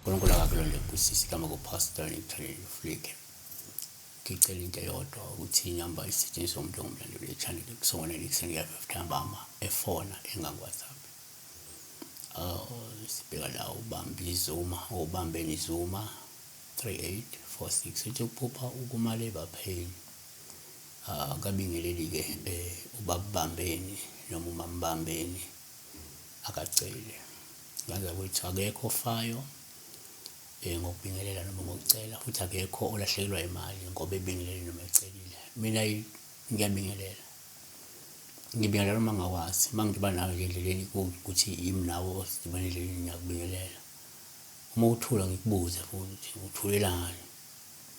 uNkulunkulu akakulonde kusisi kama kupastor ngithandile Flick. Ngicela into eyodwa ukuthi inamba isetshenziswa umuntu ongumlandeli we-channel kusona ekuseni ya-5 ntambama efona engangu-WhatsApp. Sibheka la ubambeni Zuma 3846 uthi ukuphupha ukumaleba pain. Kabingeleli-ke ubabambeni noma umambambeni akacele. Ngaza kwethu akekho ofayo ngokubingelela noma ngokucela futhi akekho olahlekelwa imali ngoba ebingelele noma ecelile. Mina ngiyabingelela. Ngibingelela uma ngakwazi mangidiba nawe nje endleleni ukuthi yimi nawo sidibana endleleni ngiyakubingelela. Uma uthula ngikubuze futhi uthulelani.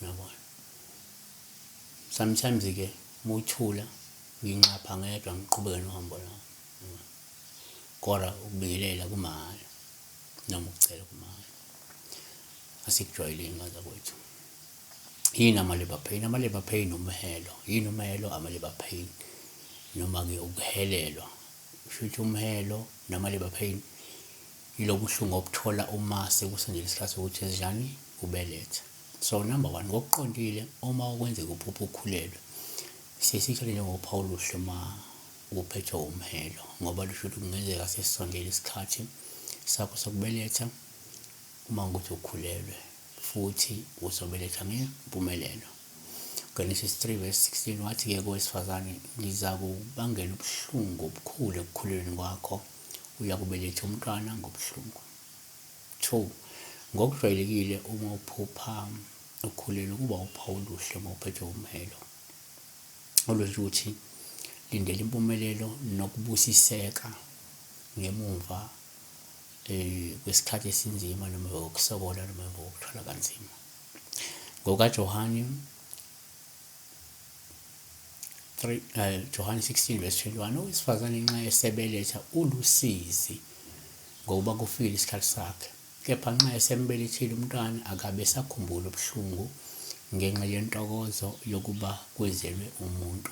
Uyabona? Sometimes-ke uma uthula nginqapha ngedwa ngiqhubeke nohambo lami. Kodwa ukubingelela kumahhala noma ukucela kumahhala. Asikujwayeleni ngaza kwethu. Yini ama-labour pain? Ama-labour pain umhelo. Yini umhelo? Ama-labour pain noma-ke ukuhelelwa. Kusho ukuthi umhelo nama-labour pain yilobu buhlungu obuthola uma sekusondele isikhathi sokuthi enzenjani ubelethe. So number 1 ngokuqondile uma kwenzeka uphupha ukhulelwe sesithole njengophawu oluhle uma uphethwe umhelo ngoba lusho ukuthi kungenzeka sesisondele isikhathi sakho sokubeletha uma ukuthi ukhulelwe futhi uzobeletha ngempumelelo. Genesis 3:16 wathi-ke kowesifazane ngizakubangela ubuhlungu obukhulu ekukhulelweni kwakho uyakubeletha umntwana ngobuhlungu. 2 ngokujwayelekile uma uphupha ukhulelwe kuba uphawu oluhle uma uphethwe umhelo olusho ukuthi lindela impumelelo nokubusiseka ngemuva kwesikhathi esinzima noma ukusokola noma ukuthwala kanzima. NgokaJohane 16:21 owesifazane nxa esebeletha ulusizi ngoba kufikile isikhathi sakhe. Kepha nxa esembelethile umntwana akabe sakhumbula ubuhlungu ngenxa yentokozo yokuba kwezelwe umuntu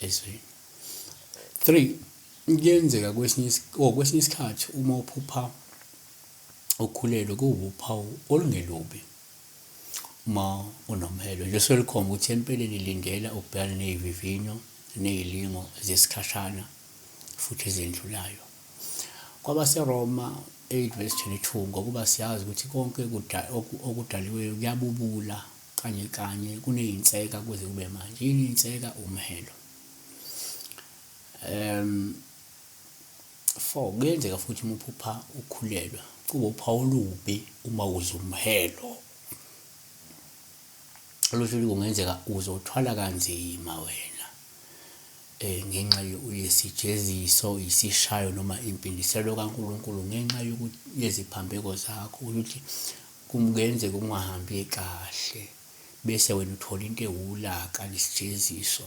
ezweni. 3 kuyenzeka kwesinye isikhathi uma uphupha ukhulelwe kuwuphawu olungelubi uma unomhelo nje selikhomba ukuthi empeleni lindela ukubhekana nezivivinyo nezilingo zesikhashana futhi ezendlulayo. KwabaseRoma 8:22 ngokuba siyazi ukuthi konke okudaliweyo kuyabubula kanye kunezinseka kuze kube manje. Yini inseka? Umhelo. 4 kuyenzeka futhi uma uphupha ukhulelwe kuba uphawu olubi uma uza umhelo. Lusho ukuthi kungenzeka uzothwala kanzima wena ngenxa yesijeziso, isishayo noma impindiselo kaNkulunkulu ngenxa yeziphambeko zakho ukuthi kungenzeka ungahambi kahle bese wena uthola into ewulaka lesijeziso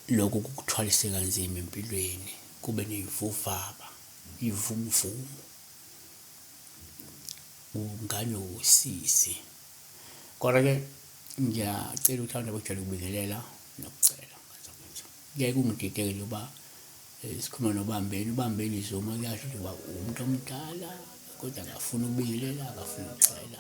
lokhu kukuthwalise kanzima empilweni kube nezivuvaba ivumvumu ungane usisi. Kodwa-ke ngiyacela ukuthi abantu abajwayele ukubingelela nokucela kuyaye kungidideke nje uba sikhuluma ubambeni Zuma kuyasho ukuthi uba umuntu omdala kodwa akafuna ukubingelela akafuna ukucela.